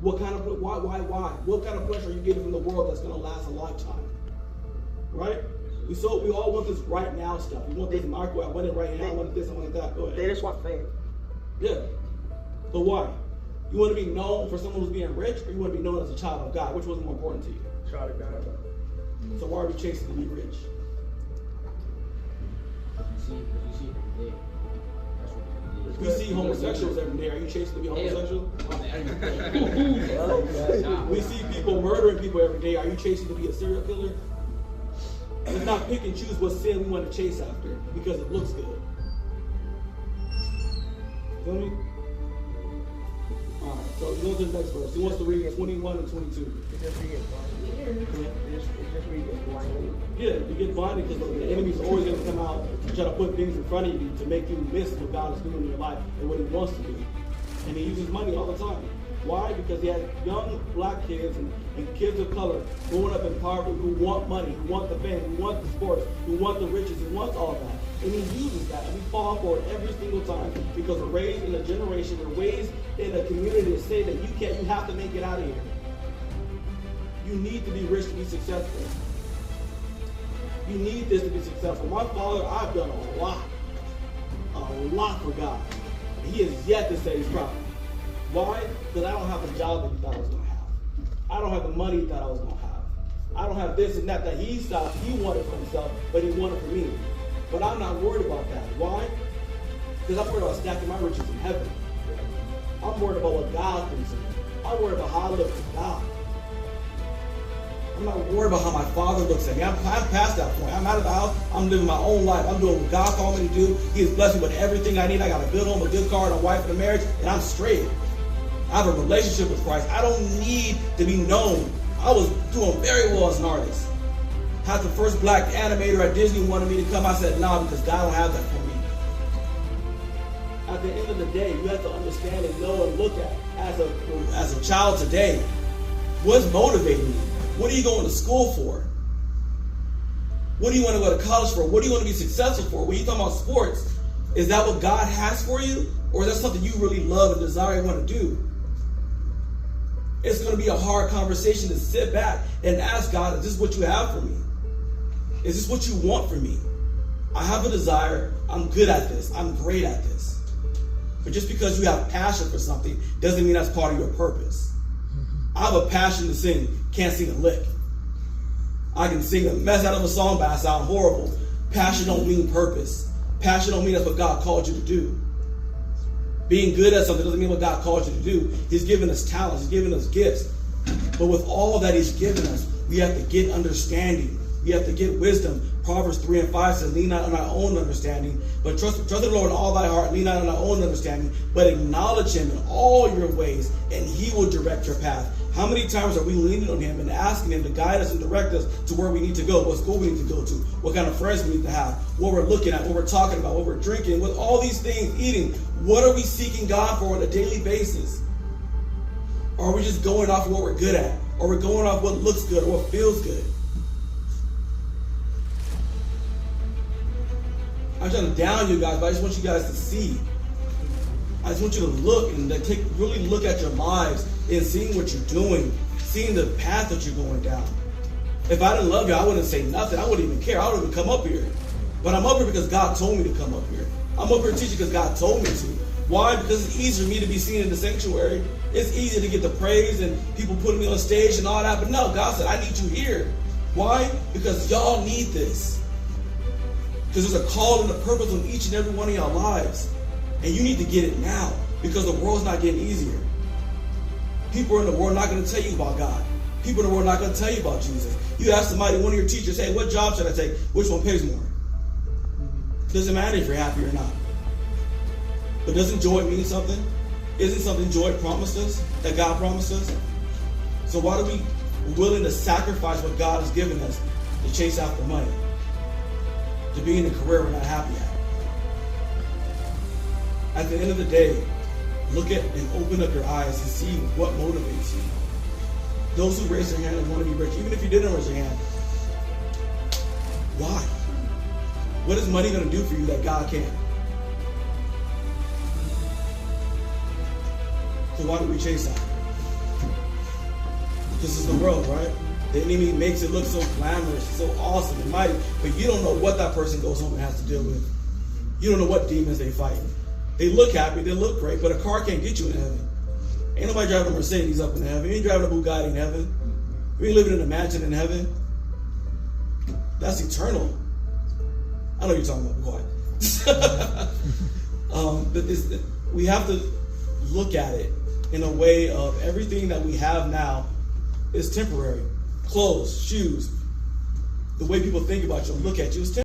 Why? What kind of pleasure are you getting from the world that's going to last a lifetime? Right? We all want this right now stuff. We want this microwave. I want it right now. I want this. I want that. Go ahead. They just want fame. Yeah. But why? You want to be known for someone who's being rich, or you want to be known as a child of God? Which one's more important to you? Child of God. So why are we chasing to be rich? We see homosexuals every day. Are you chasing to be homosexual? We see people murdering people every day. Are you chasing to be a serial killer? Let's not pick and choose what sin we want to chase after because it looks good. Feel me? Alright, so go to the next verse. He wants to read 21 and 22. Yeah, you get blinded because the enemy's always going to come out and try to put things in front of you to make you miss what God is doing in your life and what he wants to do. And he uses money all the time. Why? Because he has young black kids and kids of color growing up in poverty who want money, who want the fame, who want the sports, who want the riches, who wants all that. And he uses that, and we fall for it every single time because we're raised in a generation, we're raised in a community that say that you have to make it out of here. You need to be rich to be successful. You need this to be successful. My father, I've done a lot for God. He has yet to say he's proud. Why? Because I don't have the job that he thought I was going to have. I don't have the money he thought I was going to have. I don't have this and that he thought he wanted for himself, but he wanted for me. But I'm not worried about that. Why? Because I'm worried about stacking my riches in heaven. I'm worried about what God thinks of me. I'm worried about how I look to God. I'm not worried about how my father looks at me. I'm past that point. I'm out of the house. I'm living my own life. I'm doing what God called me to do. He has blessed me with everything I need. I got a good home, a good car, and a wife and a marriage, and I'm straight. I have a relationship with Christ. I don't need to be known. I was doing very well as an artist. Had the first black animator at Disney wanted me to come. I said, nah, because God don't have that for me. At the end of the day, you have to understand and know and look at, as a child today, what's motivating you? What are you going to school for? What do you want to go to college for? What do you want to be successful for? When you talk about sports, is that what God has for you? Or is that something you really love and desire and want to do? It's going to be a hard conversation to sit back and ask God, is this what you have for me? Is this what you want for me? I have a desire. I'm good at this. I'm great at this. But just because you have passion for something doesn't mean that's part of your purpose. I have a passion to sing. Can't sing a lick. I can sing a mess out of a song, but I sound horrible. Passion don't mean purpose. Passion don't mean that's what God called you to do. Being good at something doesn't mean what God called you to do. He's given us talents. He's given us gifts. But with all that he's given us, we have to get understanding. We have to get wisdom. Proverbs 3 and 5 says, lean not on our own understanding, but trust the Lord in all thy heart. Lean not on our own understanding, but acknowledge him in all your ways, and he will direct your path. How many times are we leaning on him and asking him to guide us and direct us to where we need to go, what school we need to go to, what kind of friends we need to have, what we're looking at, what we're talking about, what we're drinking, with all these things, eating. What are we seeking God for on a daily basis? Or are we just going off of what we're good at? Or we're going off what looks good or what feels good? I'm trying to down you guys, but I just want you guys to see. I just want you to look and really look at your lives and seeing what you're doing, seeing the path that you're going down. If I didn't love you, I wouldn't say nothing. I wouldn't even care. I wouldn't even come up here. But I'm up here because God told me to come up here. I'm up here teaching because God told me to. Why? Because it's easier for me to be seen in the sanctuary. It's easier to get the praise and people putting me on stage and all that. But no, God said, I need you here. Why? Because y'all need this. Because there's a call and a purpose on each and every one of y'all lives. And you need to get it now. Because the world's not getting easier. People in the world are not going to tell you about God. People in the world are not going to tell you about Jesus. You ask somebody, one of your teachers, hey, what job should I take? Which one pays more? Doesn't matter if you're happy or not. But doesn't joy mean something? Isn't something joy promised us, that God promised us? So why are we willing to sacrifice what God has given us to chase after money? To be in a career we're not happy at? At the end of the day, look at and open up your eyes and see what motivates you. Those who raise their hand and want to be rich, even if you didn't raise your hand, why? What is money going to do for you that God can't? So why do we chase after it? This is the world, right? The enemy makes it look so glamorous, so awesome and mighty, but you don't know what that person goes home and has to deal with. You don't know what demons they fight. They look happy, they look great, but a car can't get you in heaven. Ain't nobody driving a Mercedes up in heaven. You ain't driving a Bugatti in heaven. You ain't living in a mansion in heaven. That's eternal. I know what you're talking about, be quiet. We have to look at it in a way of everything that we have now is temporary. Clothes, shoes, the way people think about you, look at you is temporary.